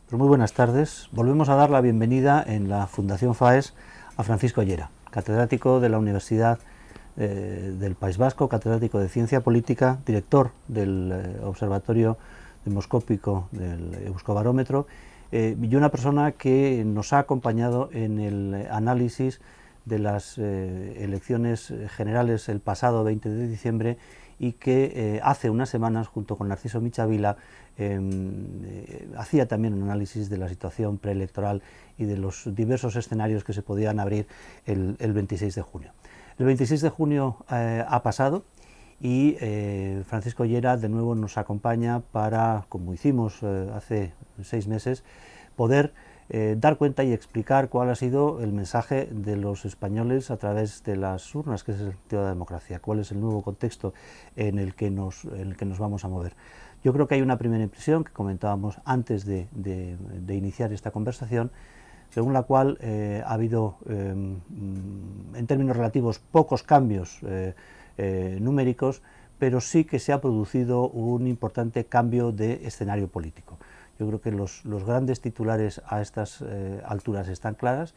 Pues muy buenas tardes. Volvemos a dar la bienvenida en la Fundación FAES a Francisco Llera, catedrático de la Universidad del País Vasco, catedrático de Ciencia Política, director del Observatorio Demoscópico del Euskobarómetro y una persona que nos ha acompañado en el análisis de las elecciones generales el pasado 20 de diciembre y que hace unas semanas, junto con Narciso Michavila, hacía también un análisis de la situación preelectoral y de los diversos escenarios que se podían abrir el 26 de junio. El 26 de junio ha pasado y Francisco Llera de nuevo nos acompaña para, como hicimos hace 6 meses, poder dar cuenta y explicar cuál ha sido el mensaje de los españoles a través de las urnas, que es el sentido de la democracia, cuál es el nuevo contexto en el que nos vamos a mover. Yo creo que hay una primera impresión que comentábamos antes de iniciar esta conversación, según la cual ha habido, en términos relativos, pocos cambios numéricos, pero sí que se ha producido un importante cambio de escenario político. Yo creo que los grandes titulares a estas alturas están claras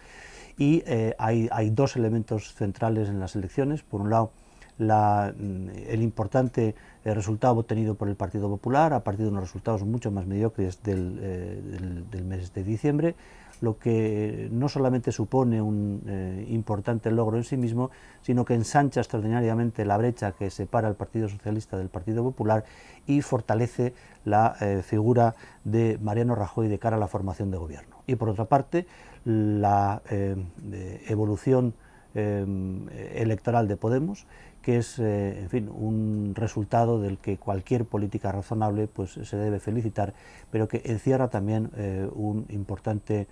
y hay dos elementos centrales en las elecciones. Por un lado, el importante resultado obtenido por el Partido Popular a partir de unos resultados mucho más mediocres del mes de diciembre, lo que no solamente supone un importante logro en sí mismo, sino que ensancha extraordinariamente la brecha que separa al Partido Socialista del Partido Popular y fortalece la figura de Mariano Rajoy de cara a la formación de gobierno. Y por otra parte, la evolución electoral de Podemos, que es en fin, un resultado del que cualquier política razonable pues, se debe felicitar, pero que encierra también un importante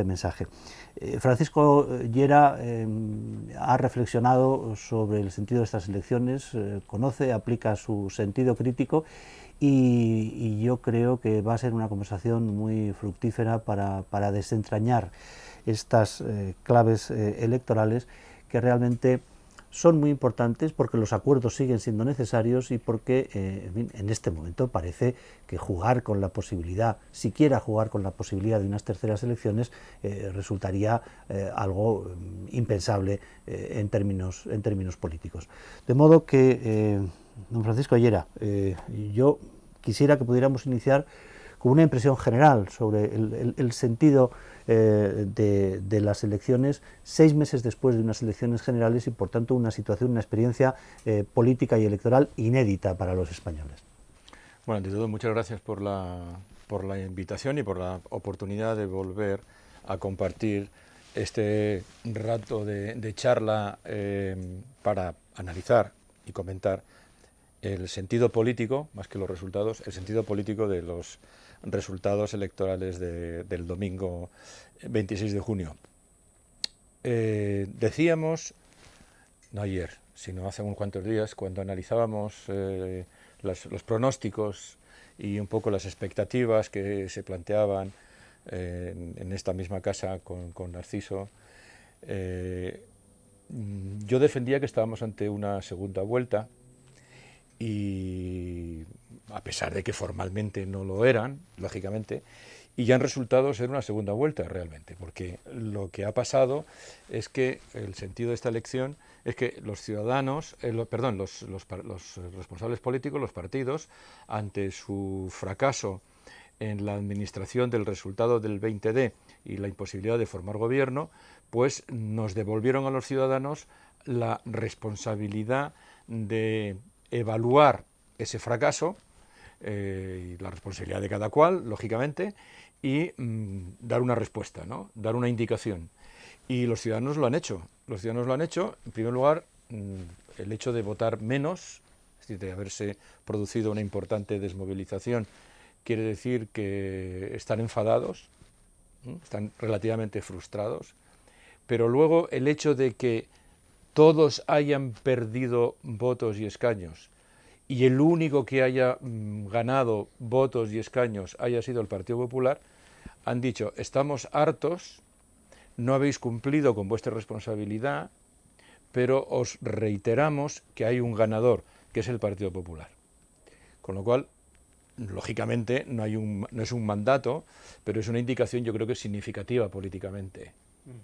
mensaje. Francisco Llera ha reflexionado sobre el sentido de estas elecciones, conoce, aplica su sentido crítico y yo creo que va a ser una conversación muy fructífera para desentrañar estas claves electorales que realmente son muy importantes porque los acuerdos siguen siendo necesarios y porque en este momento parece que jugar con la posibilidad, siquiera jugar con la posibilidad de unas terceras elecciones resultaría algo impensable en términos políticos. De modo que, don Francisco Llera, yo quisiera que pudiéramos iniciar con una impresión general sobre el sentido de las elecciones 6 meses después de unas elecciones generales y por tanto una situación, una experiencia política y electoral inédita para los españoles. Bueno, ante todo, muchas gracias por la invitación y por la oportunidad de volver a compartir este rato de charla para analizar y comentar el sentido político, más que los resultados, el sentido político de los resultados electorales del domingo 26 de junio. Decíamos, no ayer, sino hace unos cuantos días, cuando analizábamos los pronósticos y un poco las expectativas que se planteaban en esta misma casa con Narciso, yo defendía que estábamos ante una segunda vuelta y a pesar de que formalmente no lo eran, lógicamente, y ya han resultado ser una segunda vuelta realmente, porque lo que ha pasado es que el sentido de esta elección es que los ciudadanos, los responsables políticos, los partidos, ante su fracaso en la administración del resultado del 20D y la imposibilidad de formar gobierno, pues nos devolvieron a los ciudadanos la responsabilidad de evaluar ese fracaso, y la responsabilidad de cada cual, lógicamente, y dar una respuesta, ¿no? Dar una indicación. Y los ciudadanos lo han hecho. Los ciudadanos lo han hecho, en primer lugar, el hecho de votar menos, es decir, de haberse producido una importante desmovilización, quiere decir que están enfadados, están relativamente frustrados, pero luego el hecho de que todos hayan perdido votos y escaños y el único que haya ganado votos y escaños haya sido el Partido Popular, han dicho, estamos hartos, no habéis cumplido con vuestra responsabilidad, pero os reiteramos que hay un ganador, que es el Partido Popular. Con lo cual, lógicamente no es un mandato, pero es una indicación, yo creo que significativa políticamente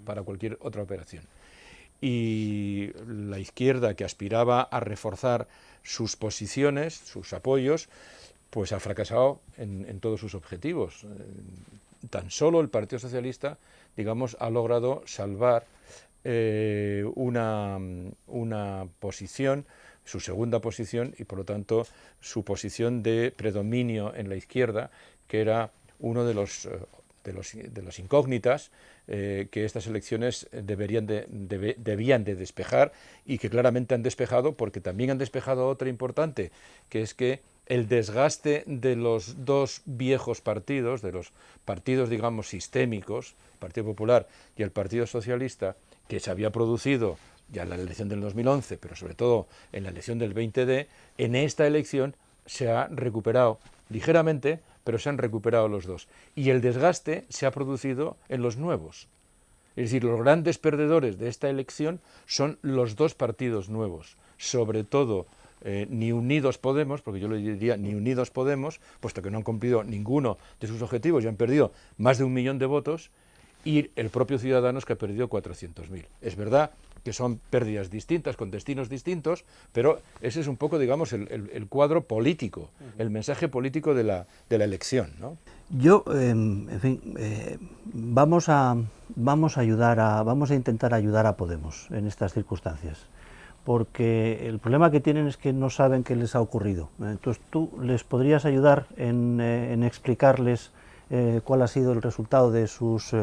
para cualquier otra operación. Y la izquierda, que aspiraba a reforzar sus posiciones, sus apoyos, pues ha fracasado en todos sus objetivos. Tan solo el Partido Socialista, digamos, ha logrado salvar una posición, su segunda posición, y por lo tanto su posición de predominio en la izquierda, que era uno de los incógnitas que estas elecciones debían de despejar, y que claramente han despejado, porque también han despejado otra importante, que es que el desgaste de los dos viejos partidos, de los partidos, digamos, sistémicos, el Partido Popular y el Partido Socialista, que se había producido ya en la elección del 2011, pero sobre todo en la elección del 20D, en esta elección se ha recuperado ligeramente, pero se han recuperado los dos. Y el desgaste se ha producido en los nuevos. Es decir, los grandes perdedores de esta elección son los dos partidos nuevos, sobre todo ni Unidos Podemos, porque yo le diría ni Unidos Podemos, puesto que no han cumplido ninguno de sus objetivos y han perdido más de 1 millón de votos, y el propio Ciudadanos, que ha perdido 400.000. Es verdad que son pérdidas distintas, con destinos distintos, pero ese es un poco, digamos, el cuadro político, el mensaje político de la elección, ¿no? Yo, en fin, vamos a intentar ayudar a Podemos en estas circunstancias, porque el problema que tienen es que no saben qué les ha ocurrido. Entonces, ¿tú les podrías ayudar en explicarles cuál ha sido el resultado de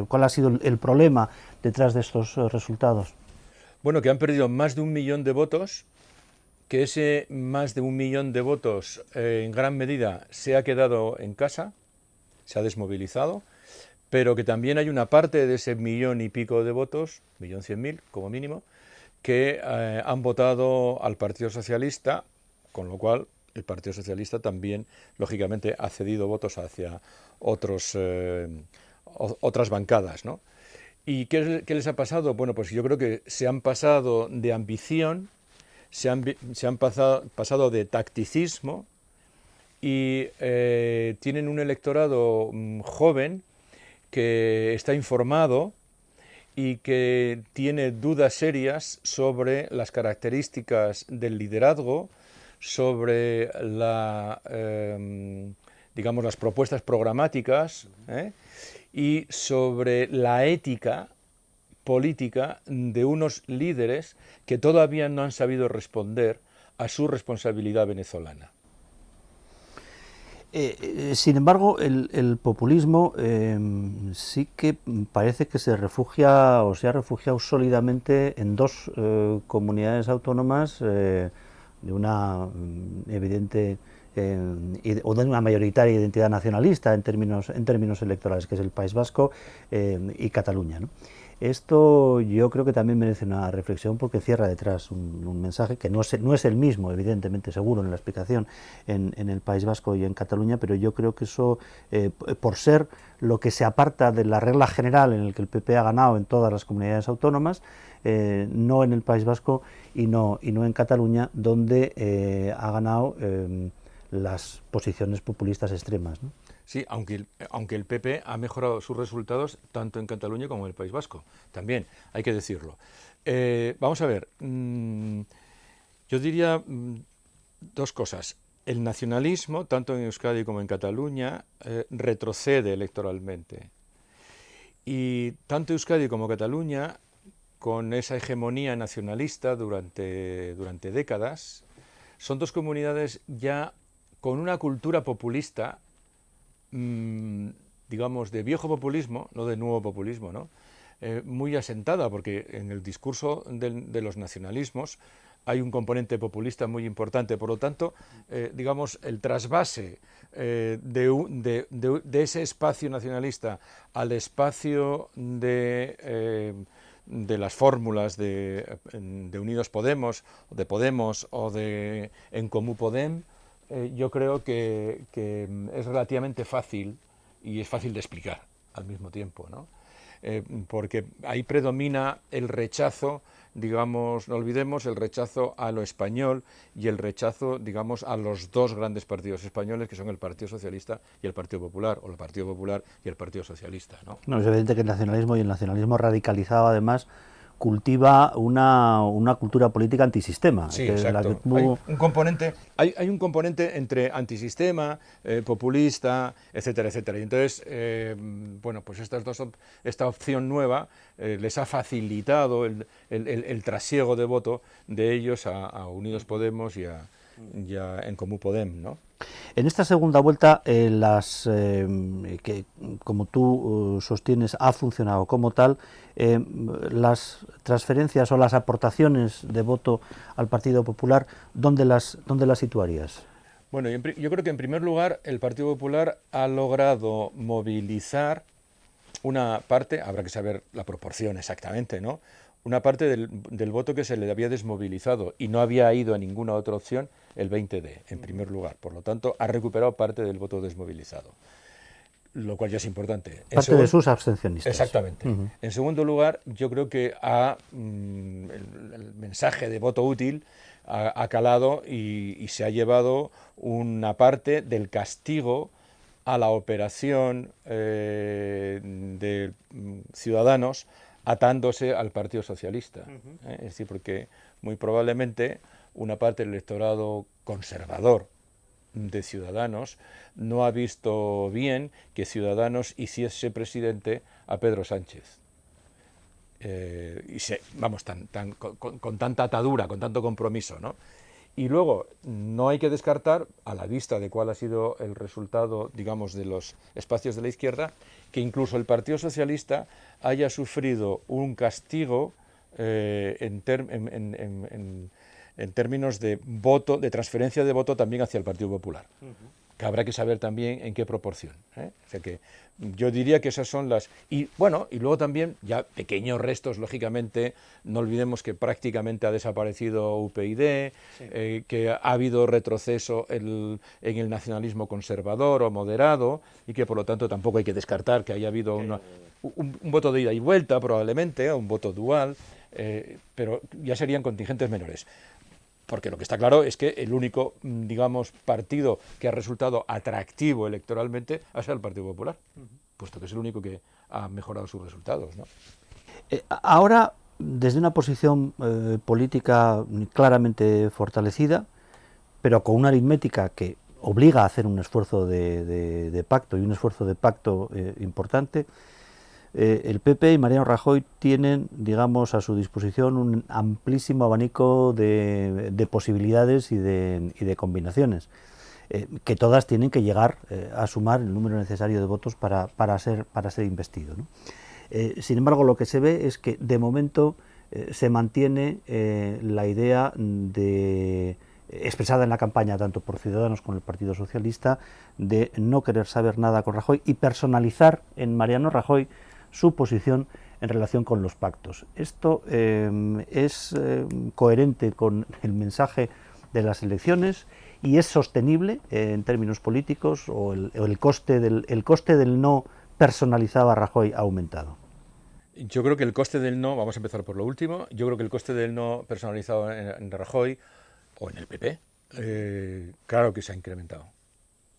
cuál ha sido el problema detrás de estos resultados? Bueno, que han perdido más de 1 millón de votos, que ese más de 1 millón de votos en gran medida se ha quedado en casa, se ha desmovilizado, pero que también hay una parte de ese 1 millón y pico de votos, 1.100.000 como mínimo, que han votado al Partido Socialista, con lo cual el Partido Socialista también, lógicamente, ha cedido votos hacia otras bancadas, ¿no? ¿Y qué les ha pasado? Bueno, pues yo creo que se han pasado de ambición, se han pasado de tacticismo, y tienen un electorado joven que está informado y que tiene dudas serias sobre las características del liderazgo, sobre digamos, las propuestas programáticas, y sobre la ética política de unos líderes que todavía no han sabido responder a su responsabilidad venezolana. Sin embargo, el populismo sí que parece que se refugia o se ha refugiado sólidamente en dos comunidades autónomas de una evidente o de una mayoritaria identidad nacionalista en términos electorales, que es el País Vasco y Cataluña, ¿no? Esto yo creo que también merece una reflexión, porque cierra detrás un mensaje que no es el mismo, evidentemente, seguro, en la explicación en el País Vasco y en Cataluña, pero yo creo que eso, por ser lo que se aparta de la regla general en el que el PP ha ganado en todas las comunidades autónomas, no en el País Vasco y no en Cataluña, donde ha ganado las posiciones populistas extremas, ¿no? Sí, aunque el PP ha mejorado sus resultados tanto en Cataluña como en el País Vasco. También, hay que decirlo. Vamos a ver, yo diría dos cosas. El nacionalismo, tanto en Euskadi como en Cataluña, retrocede electoralmente. Y tanto Euskadi como Cataluña, con esa hegemonía nacionalista durante décadas, son dos comunidades ya con una cultura populista, digamos, de viejo populismo, no de nuevo populismo, ¿no? Muy asentada, porque en el discurso de los nacionalismos hay un componente populista muy importante. Por lo tanto, digamos, el trasvase de ese espacio nacionalista al espacio de las fórmulas de Unidos Podemos, de Podemos o de En Comú Podem, yo creo que es relativamente fácil, y es fácil de explicar al mismo tiempo, ¿no? porque ahí predomina el rechazo, digamos, no olvidemos el rechazo a lo español y el rechazo, digamos, a los dos grandes partidos españoles, que son el Partido Socialista y el Partido Popular, o el Partido Popular y el Partido Socialista, ¿no? No, es evidente que el nacionalismo, y el nacionalismo radicalizado además, cultiva una cultura política antisistema. Sí, que exacto. Hay un componente entre antisistema, populista, etcétera, etcétera. Y entonces, bueno, pues esta opción nueva les ha facilitado el trasiego de voto de ellos a Unidos Podemos y a En Comú Podem, ¿no? En esta segunda vuelta, que como tú sostienes ha funcionado como tal, las transferencias o las aportaciones de voto al Partido Popular, ¿dónde las situarías? Bueno, yo creo que en primer lugar el Partido Popular ha logrado movilizar una parte, habrá que saber la proporción exactamente, ¿no? Una parte del voto que se le había desmovilizado y no había ido a ninguna otra opción, el 20D, en primer lugar. Por lo tanto, ha recuperado parte del voto desmovilizado, lo cual ya es importante. Parte de sus abstencionistas. Exactamente. En segundo lugar, yo creo que el mensaje de voto útil ha calado y se ha llevado una parte del castigo a la operación de Ciudadanos atándose al Partido Socialista. Es decir, porque muy probablemente una parte del electorado conservador de Ciudadanos no ha visto bien que Ciudadanos hiciese presidente a Pedro Sánchez. Con tanta atadura, con tanto compromiso, ¿no? Y luego, no hay que descartar, a la vista de cuál ha sido el resultado, digamos, de los espacios de la izquierda, que incluso el Partido Socialista haya sufrido un castigo en términos de voto, de transferencia de voto también hacia el Partido Popular. Que habrá que saber también en qué proporción. O sea que yo diría que esas son las... Y bueno, y luego también, ya pequeños restos, lógicamente, no olvidemos que prácticamente ha desaparecido UPyD, sí. Que ha habido retroceso en el nacionalismo conservador o moderado, y que por lo tanto tampoco hay que descartar que haya habido un voto de ida y vuelta, probablemente, o un voto dual, pero ya serían contingentes menores. Porque lo que está claro es que el único, digamos, partido que ha resultado atractivo electoralmente ha sido el Partido Popular, puesto que es el único que ha mejorado sus resultados, ¿no? Ahora, desde una posición política claramente fortalecida, pero con una aritmética que obliga a hacer un esfuerzo de pacto, y un esfuerzo de pacto importante, el PP y Mariano Rajoy tienen, digamos, a su disposición un amplísimo abanico de posibilidades y de combinaciones, que todas tienen que llegar a sumar el número necesario de votos para ser investido, ¿no? Sin embargo, lo que se ve es que, de momento, se mantiene la idea expresada en la campaña tanto por Ciudadanos como el Partido Socialista, de no querer saber nada con Rajoy y personalizar en Mariano Rajoy su posición en relación con los pactos. Esto es coherente con el mensaje de las elecciones y es sostenible en términos políticos, o el coste del no personalizado a Rajoy ha aumentado. Yo creo que el coste del no, vamos a empezar por lo último, yo creo que el coste del no personalizado en Rajoy o en el PP, claro que se ha incrementado.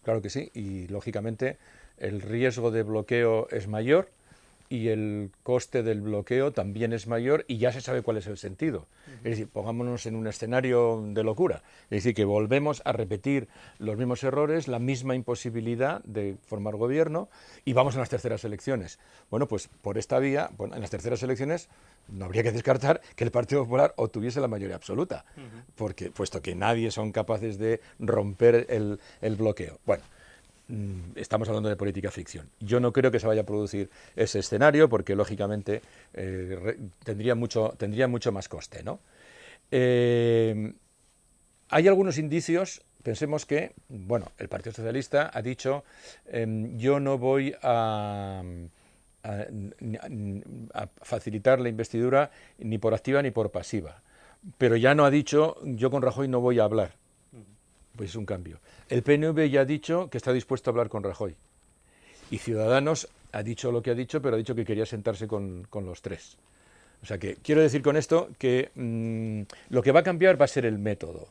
Claro que sí, y lógicamente el riesgo de bloqueo es mayor, y el coste del bloqueo también es mayor, y ya se sabe cuál es el sentido. Es decir, pongámonos en un escenario de locura. Es decir, que volvemos a repetir los mismos errores, la misma imposibilidad de formar gobierno, y vamos a las terceras elecciones. Bueno, pues por esta vía, bueno, en las terceras elecciones no habría que descartar que el Partido Popular obtuviese la mayoría absoluta, porque, puesto que nadie son capaces de romper el bloqueo. Bueno, estamos hablando de política ficción. Yo no creo que se vaya a producir ese escenario, porque lógicamente tendría mucho más coste, ¿no? Hay algunos indicios. Pensemos que, bueno, el Partido Socialista ha dicho yo no voy a facilitar la investidura ni por activa ni por pasiva, pero ya no ha dicho yo con Rajoy no voy a hablar. Pues es un cambio. El PNV ya ha dicho que está dispuesto a hablar con Rajoy. Y Ciudadanos ha dicho lo que ha dicho, pero ha dicho que quería sentarse con los tres. O sea que quiero decir con esto que lo que va a cambiar va a ser el método.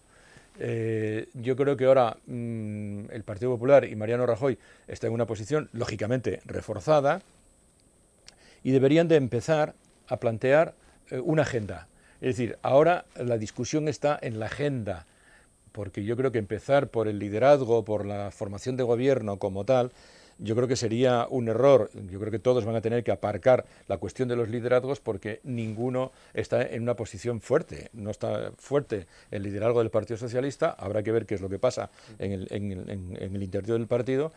Yo creo que ahora el Partido Popular y Mariano Rajoy están en una posición lógicamente reforzada y deberían de empezar a plantear una agenda. Es decir, ahora la discusión está en la agenda, porque yo creo que empezar por el liderazgo, por la formación de gobierno como tal, yo creo que sería un error. Yo creo que todos van a tener que aparcar la cuestión de los liderazgos porque ninguno está en una posición fuerte. No está fuerte el liderazgo del Partido Socialista. Habrá que ver qué es lo que pasa en el interior del partido.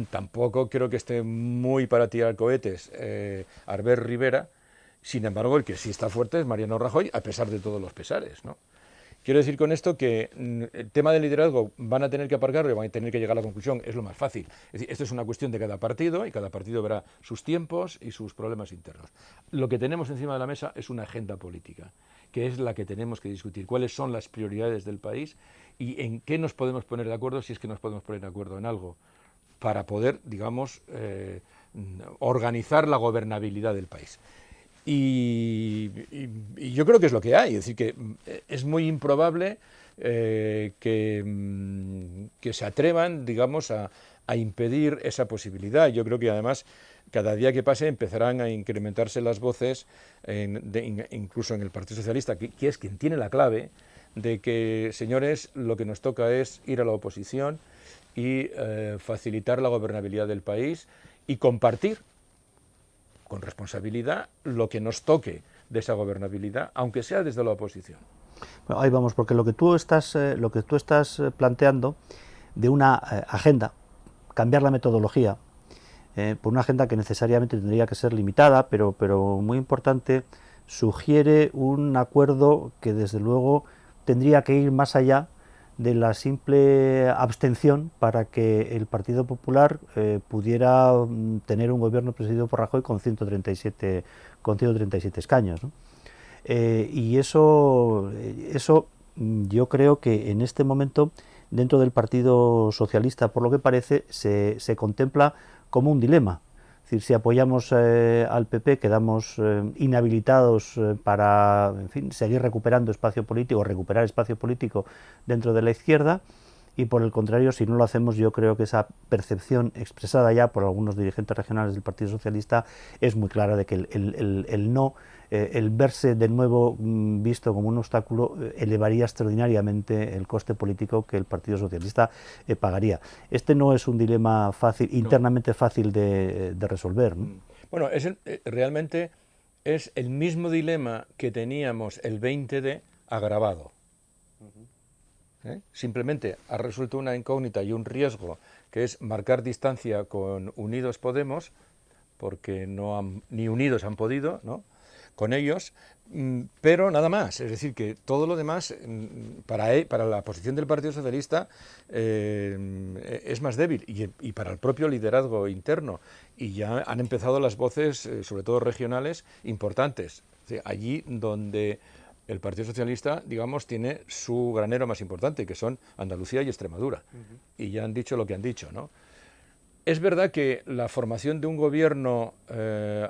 Tampoco creo que esté muy para tirar cohetes Albert Rivera. Sin embargo, el que sí está fuerte es Mariano Rajoy, a pesar de todos los pesares, ¿no? Quiero decir con esto que el tema del liderazgo van a tener que aparcarlo y van a tener que llegar a la conclusión, es lo más fácil. Es decir, esto es una cuestión de cada partido y cada partido verá sus tiempos y sus problemas internos. Lo que tenemos encima de la mesa es una agenda política, que es la que tenemos que discutir. ¿Cuáles son las prioridades del país y en qué nos podemos poner de acuerdo, si es que nos podemos poner de acuerdo en algo, para poder, digamos, organizar la gobernabilidad del país? Y yo creo que es lo que hay, es decir, que es muy improbable que se atrevan, digamos, a impedir esa posibilidad. Yo creo que además cada día que pase empezarán a incrementarse las voces, incluso en el Partido Socialista, que es quien tiene la clave de que, señores, lo que nos toca es ir a la oposición y facilitar la gobernabilidad del país y compartir con responsabilidad lo que nos toque de esa gobernabilidad, aunque sea desde la oposición. Bueno, ahí vamos, porque lo que tú estás planteando de una agenda, cambiar la metodología, por una agenda que necesariamente tendría que ser limitada, pero muy importante, sugiere un acuerdo que desde luego tendría que ir más allá de la simple abstención para que el Partido Popular pudiera tener un gobierno presidido por Rajoy con 137 escaños, ¿no? Y eso yo creo que en este momento dentro del Partido Socialista, por lo que parece, se contempla como un dilema. Es decir, si apoyamos al PP quedamos inhabilitados para, en fin, seguir recuperando espacio político, recuperar espacio político dentro de la izquierda, y por el contrario, si no lo hacemos, yo creo que esa percepción expresada ya por algunos dirigentes regionales del Partido Socialista es muy clara de que el verse de nuevo visto como un obstáculo elevaría extraordinariamente el coste político que el Partido Socialista pagaría. Este no es un dilema fácil, internamente fácil de resolver, ¿no? Bueno, realmente es el mismo dilema que teníamos el 20D agravado. Simplemente ha resuelto una incógnita y un riesgo, que es marcar distancia con Unidos Podemos, porque ni unidos han podido, ¿no?, con ellos, pero nada más. Es decir, que todo lo demás, para la posición del Partido Socialista, es más débil, y para el propio liderazgo interno. Y ya han empezado las voces, sobre todo regionales, importantes. Es decir, allí donde el Partido Socialista, digamos, tiene su granero más importante, que son Andalucía y Extremadura. Y ya han dicho lo que han dicho, ¿no? Es verdad que la formación de un gobierno,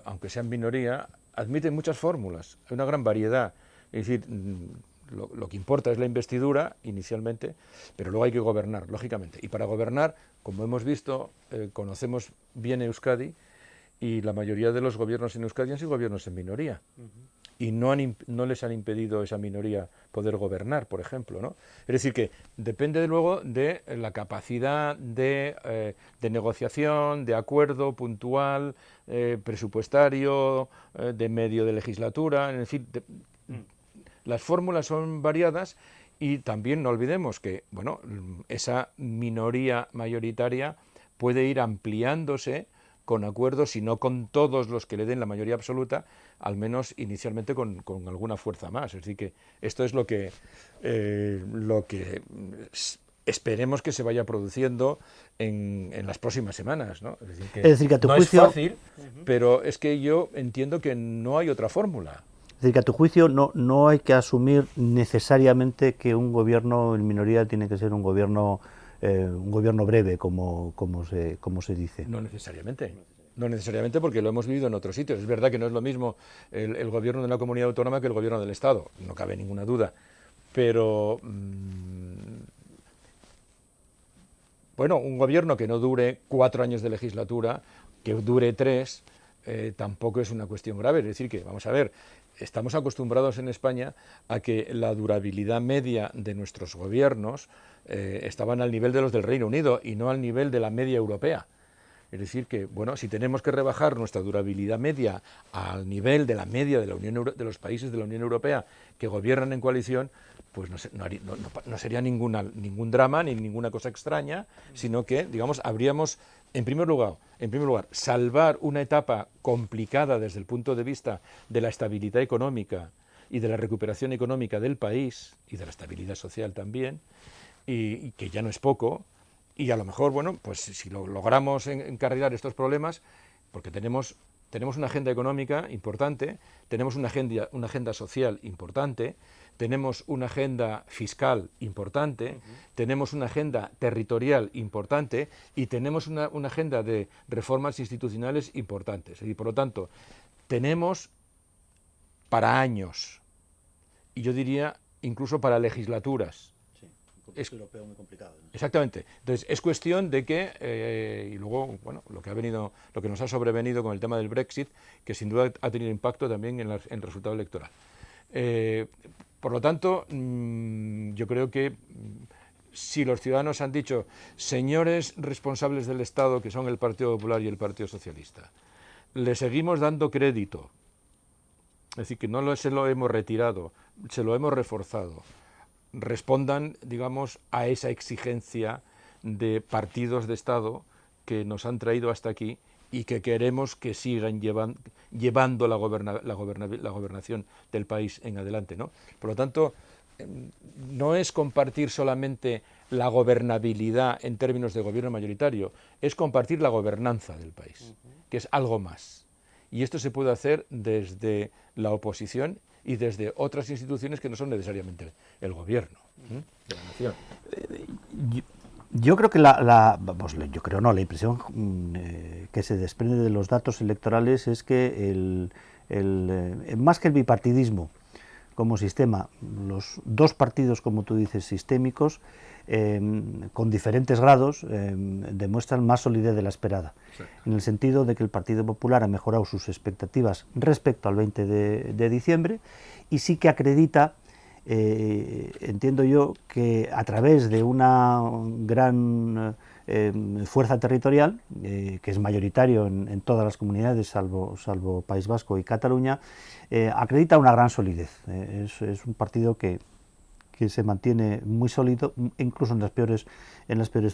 aunque sea en minoría, admite muchas fórmulas, hay una gran variedad. Es decir, lo que importa es la investidura inicialmente, pero luego hay que gobernar, lógicamente. Y para gobernar, como hemos visto, conocemos bien Euskadi, y la mayoría de los gobiernos en Euskadi han sido gobiernos en minoría. Y no les han impedido esa minoría poder gobernar, por ejemplo, ¿no? Es decir, que depende luego de la capacidad de negociación, de acuerdo puntual, presupuestario, de medio de legislatura, en fin, las fórmulas son variadas. Y también no olvidemos que, bueno, esa minoría mayoritaria puede ir ampliándose con acuerdos, si no con todos los que le den la mayoría absoluta, al menos inicialmente con alguna fuerza más. Es decir, que esto es lo que esperemos que se vaya produciendo en las próximas semanas, ¿no? Es decir, que a tu juicio es fácil, pero es que yo entiendo que no hay otra fórmula. Es decir, que a tu juicio no hay que asumir necesariamente que un gobierno en minoría tiene que ser un gobierno breve, como se dice. No necesariamente. No necesariamente, porque lo hemos vivido en otros sitios. Es verdad que no es lo mismo el gobierno de una comunidad autónoma que el gobierno del Estado, no cabe ninguna duda. Pero, bueno, un gobierno que no dure 4 años de legislatura, que dure 3, tampoco es una cuestión grave. Es decir, que, vamos a ver, estamos acostumbrados en España a que la durabilidad media de nuestros gobiernos estaban al nivel de los del Reino Unido y no al nivel de la media europea. Es decir que, bueno, si tenemos que rebajar nuestra durabilidad media al nivel de la media de, de los países de la Unión Europea que gobiernan en coalición, pues no sería ningún drama ni ninguna cosa extraña, sino que, digamos, habríamos, en primer lugar, salvar una etapa complicada desde el punto de vista de la estabilidad económica y de la recuperación económica del país, y de la estabilidad social también, y que ya no es poco. Y a lo mejor, bueno, pues si logramos encarrilar estos problemas, porque tenemos una agenda económica importante, tenemos una agenda social importante, tenemos una agenda fiscal importante, tenemos una agenda territorial importante y tenemos una agenda de reformas institucionales importantes. Y por lo tanto, tenemos para años, y yo diría incluso para legislaturas. Es europeo muy complicado, ¿no? Exactamente. Entonces, es cuestión de que, y luego, bueno, lo que nos ha sobrevenido con el tema del Brexit, que sin duda ha tenido impacto también en el resultado electoral. Por lo tanto, yo creo que si los ciudadanos han dicho, señores responsables del Estado, que son el Partido Popular y el Partido Socialista, le seguimos dando crédito, es decir, que no se lo hemos retirado, se lo hemos reforzado, respondan, digamos, a esa exigencia de partidos de Estado que nos han traído hasta aquí y que queremos que sigan llevando la gobernación del país en adelante, ¿no? Por lo tanto, no es compartir solamente la gobernabilidad en términos de gobierno mayoritario, es compartir la gobernanza del país, que es algo más. Y esto se puede hacer desde la oposición y desde otras instituciones que no son necesariamente el gobierno de la nación. Yo creo que la impresión que se desprende de los datos electorales es que más que el bipartidismo como sistema, los dos partidos, como tú dices, sistémicos, con diferentes grados, demuestran más solidez de la esperada, sí, en el sentido de que el Partido Popular ha mejorado sus expectativas respecto al 20 de diciembre y sí que acredita, entiendo yo, que a través de una gran fuerza territorial, que es mayoritario en todas las comunidades, salvo País Vasco y Cataluña, acredita una gran solidez. Es un partido que se mantiene muy sólido, incluso en las peores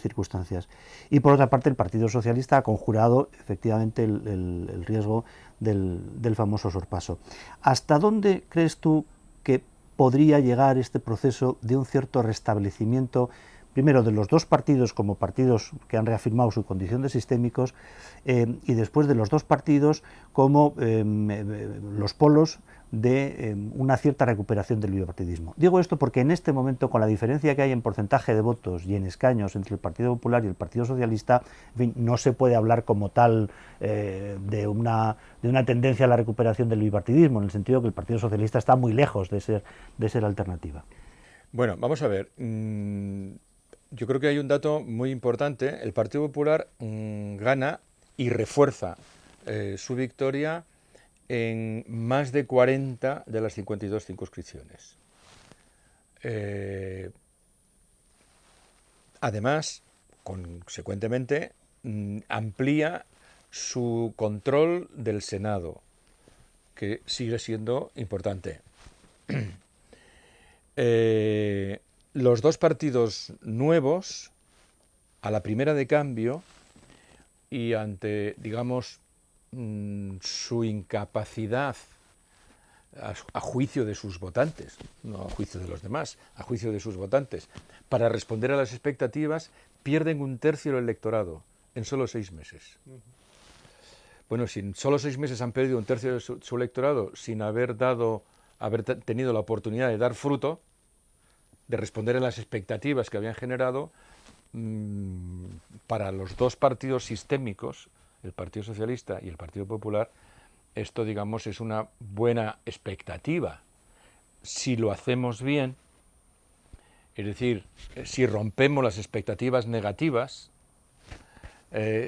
circunstancias. Y por otra parte, el Partido Socialista ha conjurado efectivamente el riesgo del famoso sorpaso. ¿Hasta dónde crees tú que podría llegar este proceso de un cierto restablecimiento, primero de los dos partidos como partidos que han reafirmado su condición de sistémicos, y después de los dos partidos como los polos de una cierta recuperación del bipartidismo? Digo esto porque en este momento, con la diferencia que hay en porcentaje de votos y en escaños entre el Partido Popular y el Partido Socialista, en fin, no se puede hablar como tal de una tendencia a la recuperación del bipartidismo, en el sentido que el Partido Socialista está muy lejos de ser alternativa. Bueno, vamos a ver. Yo creo que hay un dato muy importante. El Partido Popular gana y refuerza su victoria en más de 40 de las 52 circunscripciones. Además, consecuentemente, amplía su control del Senado, que sigue siendo importante. Los dos partidos nuevos, a la primera de cambio y ante, digamos, su incapacidad a juicio de sus votantes, no a juicio de los demás, a juicio de sus votantes, para responder a las expectativas, pierden 1/3 del electorado en solo 6 meses. Bueno, si en solo 6 meses han perdido 1/3 de su electorado sin haber tenido la oportunidad de dar fruto, de responder a las expectativas que habían generado, para los dos partidos sistémicos el Partido Socialista y el Partido Popular, esto, digamos, es una buena expectativa. Si lo hacemos bien, es decir, si rompemos las expectativas negativas,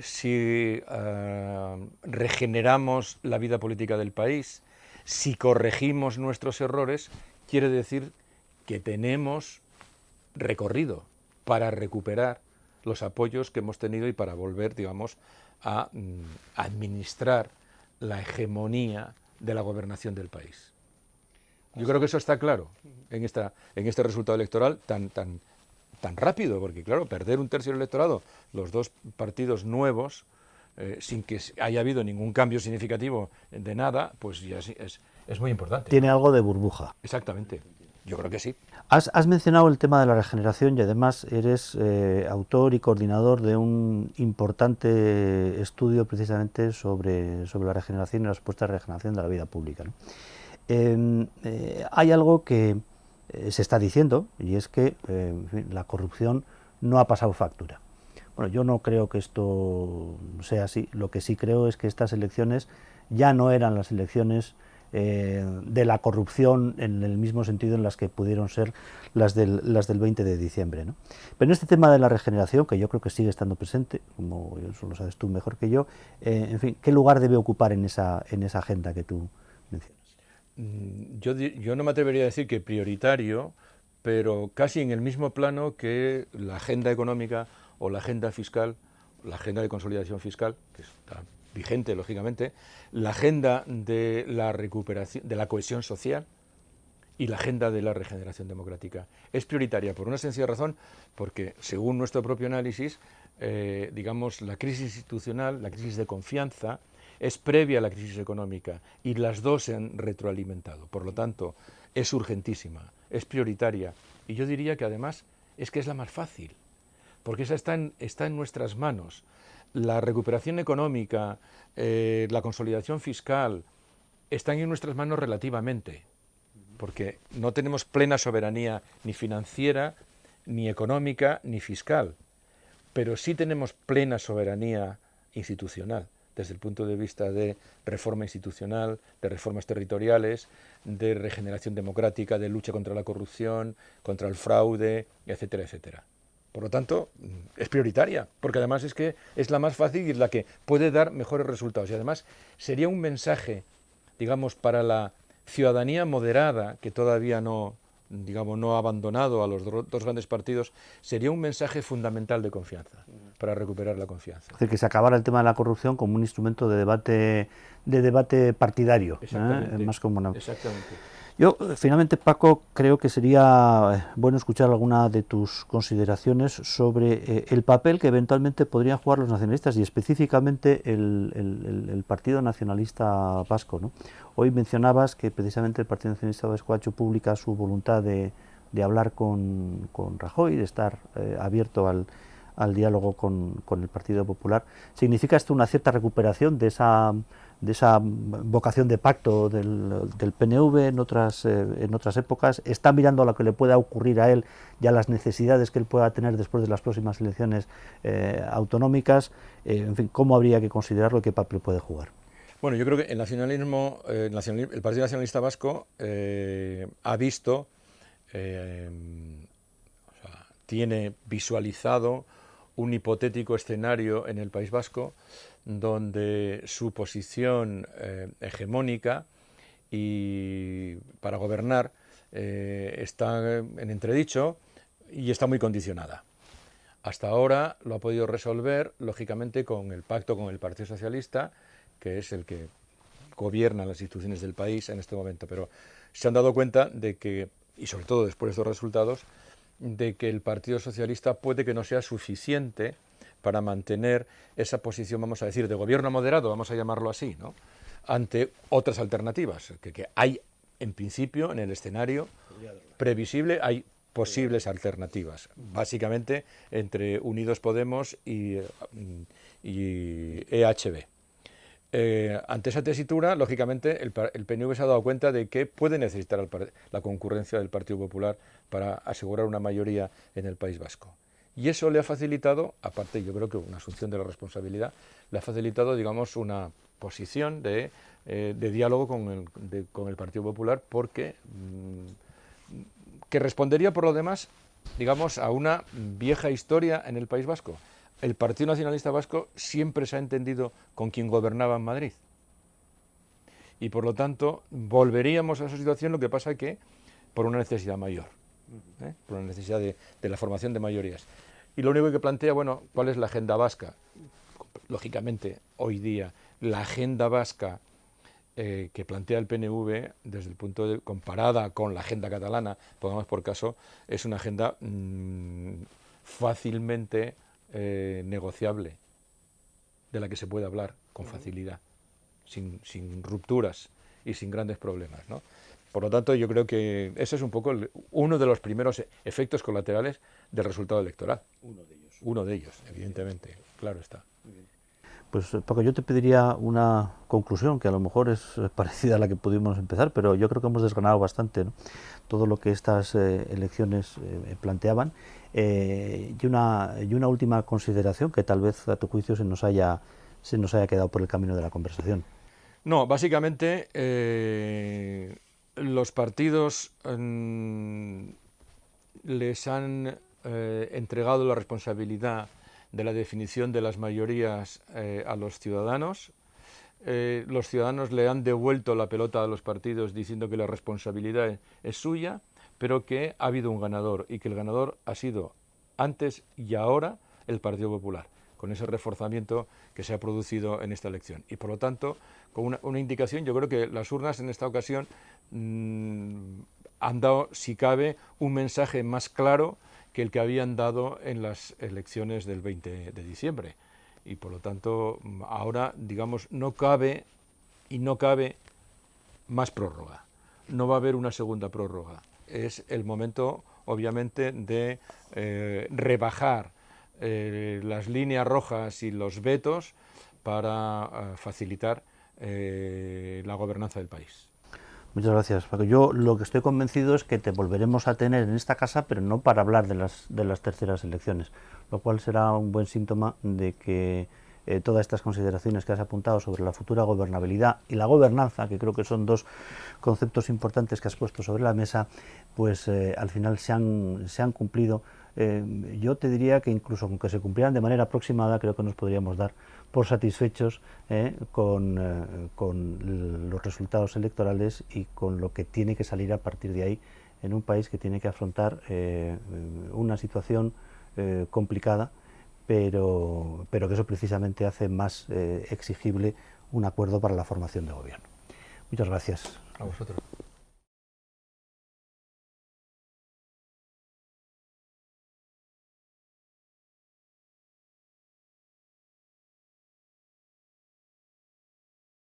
si regeneramos la vida política del país, si corregimos nuestros errores, quiere decir que tenemos recorrido para recuperar los apoyos que hemos tenido y para volver, digamos, a administrar la hegemonía de la gobernación del país. Yo creo que eso está claro en este resultado electoral tan rápido, porque claro, perder un tercio del electorado, los dos partidos nuevos, sin que haya habido ningún cambio significativo de nada, pues ya es muy importante. Tiene algo de burbuja. Exactamente, yo creo que sí. Has mencionado el tema de la regeneración y además eres autor y coordinador de un importante estudio precisamente sobre la regeneración y la supuesta regeneración de la vida pública, ¿no? Hay algo que se está diciendo y es que en fin, la corrupción no ha pasado factura. Bueno, yo no creo que esto sea así. Lo que sí creo es que estas elecciones ya no eran las elecciones de la corrupción en el mismo sentido en las que pudieron ser las del 20 de diciembre, ¿no? Pero en este tema de la regeneración, que yo creo que sigue estando presente, como eso lo sabes tú mejor que yo, en fin, ¿qué lugar debe ocupar en esa agenda que tú mencionas? Yo no me atrevería a decir que prioritario, pero casi en el mismo plano que la agenda económica o la agenda fiscal, la agenda de consolidación fiscal, que está vigente, lógicamente, la agenda de la recuperación, de la cohesión social y la agenda de la regeneración democrática. Es prioritaria por una sencilla razón, porque según nuestro propio análisis, digamos, la crisis institucional, la crisis de confianza, es previa a la crisis económica y las dos se han retroalimentado. Por lo tanto, es urgentísima, es prioritaria y yo diría que además es que es la más fácil, porque esa está en nuestras manos. La recuperación económica, la consolidación fiscal, están en nuestras manos relativamente, porque no tenemos plena soberanía ni financiera, ni económica, ni fiscal, pero sí tenemos plena soberanía institucional, desde el punto de vista de reforma institucional, de reformas territoriales, de regeneración democrática, de lucha contra la corrupción, contra el fraude, etcétera, etcétera. Por lo tanto, es prioritaria, porque además es que es la más fácil y es la que puede dar mejores resultados. Y además sería un mensaje, digamos, para la ciudadanía moderada, que todavía no, digamos, no ha abandonado a los dos grandes partidos, sería un mensaje fundamental de confianza, para recuperar la confianza. Es decir, que se acabara el tema de la corrupción como un instrumento de debate partidario, más como una... Exactamente. Yo, finalmente, Paco, creo que sería bueno escuchar alguna de tus consideraciones sobre el papel que eventualmente podrían jugar los nacionalistas y específicamente el Partido Nacionalista Vasco, ¿no? Hoy mencionabas que precisamente el Partido Nacionalista Vasco ha hecho pública su voluntad de hablar con Rajoy, de estar abierto al diálogo con el Partido Popular. ¿Significa esto una cierta recuperación de esa vocación de pacto del PNV en otras épocas? ¿Está mirando a lo que le pueda ocurrir a él y a las necesidades que él pueda tener después de las próximas elecciones autonómicas? En fin, ¿cómo habría que considerarlo y qué papel puede jugar? Bueno, yo creo que el nacionalismo, el Partido Nacionalista Vasco ha visto, tiene visualizado un hipotético escenario en el País Vasco donde su posición hegemónica y para gobernar está en entredicho y está muy condicionada. Hasta ahora lo ha podido resolver, lógicamente, con el pacto con el Partido Socialista, que es el que gobierna las instituciones del país en este momento, pero se han dado cuenta de que, y sobre todo después de estos resultados, de que el Partido Socialista puede que no sea suficiente para mantener esa posición, vamos a decir, de gobierno moderado, vamos a llamarlo así, ¿no?, ante otras alternativas, que hay, en principio, en el escenario previsible, hay posibles alternativas, básicamente entre Unidos Podemos y EHB. Ante esa tesitura, lógicamente, el PNV se ha dado cuenta de que puede necesitar la concurrencia del Partido Popular para asegurar una mayoría en el País Vasco. Y eso le ha facilitado, aparte yo creo que una asunción de la responsabilidad, le ha facilitado, digamos, una posición de diálogo con el Partido Popular, porque que respondería por lo demás, digamos, a una vieja historia en el País Vasco. El Partido Nacionalista Vasco siempre se ha entendido con quien gobernaba en Madrid. Y por lo tanto volveríamos a esa situación, lo que pasa que por una necesidad mayor, por una necesidad de la formación de mayorías. Y lo único que plantea, bueno, ¿cuál es la agenda vasca? Lógicamente, hoy día, la agenda vasca que plantea el PNV, desde el punto de comparada con la agenda catalana, pongamos por caso, es una agenda fácilmente negociable, de la que se puede hablar con facilidad, sin rupturas y sin grandes problemas, ¿no? Por lo tanto, yo creo que ese es un poco uno de los primeros efectos colaterales del resultado electoral. Uno de ellos, evidentemente, claro está. Pues Paco, yo te pediría una conclusión que a lo mejor es parecida a la que pudimos empezar, pero yo creo que hemos desgranado bastante, ¿no?, todo lo que estas elecciones planteaban, y una última consideración que tal vez a tu juicio se nos haya quedado por el camino de la conversación. No, básicamente los partidos les han entregado la responsabilidad de la definición de las mayorías a los ciudadanos. Los ciudadanos le han devuelto la pelota a los partidos diciendo que la responsabilidad es suya, pero que ha habido un ganador y que el ganador ha sido antes y ahora el Partido Popular, con ese reforzamiento que se ha producido en esta elección. Y por lo tanto, con una indicación, yo creo que las urnas en esta ocasión han dado, si cabe, un mensaje más claro que el que habían dado en las elecciones del 20 de diciembre. Y por lo tanto, ahora, digamos, no cabe más prórroga. No va a haber una segunda prórroga. Es el momento, obviamente, de rebajar las líneas rojas y los vetos para facilitar la gobernanza del país. Muchas gracias, Paco. Yo lo que estoy convencido es que te volveremos a tener en esta casa, pero no para hablar de las terceras elecciones, lo cual será un buen síntoma de que todas estas consideraciones que has apuntado sobre la futura gobernabilidad y la gobernanza, que creo que son dos conceptos importantes que has puesto sobre la mesa, pues al final se han cumplido. Yo te diría que incluso aunque se cumplieran de manera aproximada, creo que nos podríamos dar por satisfechos con los resultados electorales y con lo que tiene que salir a partir de ahí en un país que tiene que afrontar una situación complicada, pero que eso precisamente hace más exigible un acuerdo para la formación de gobierno. Muchas gracias. A vosotros.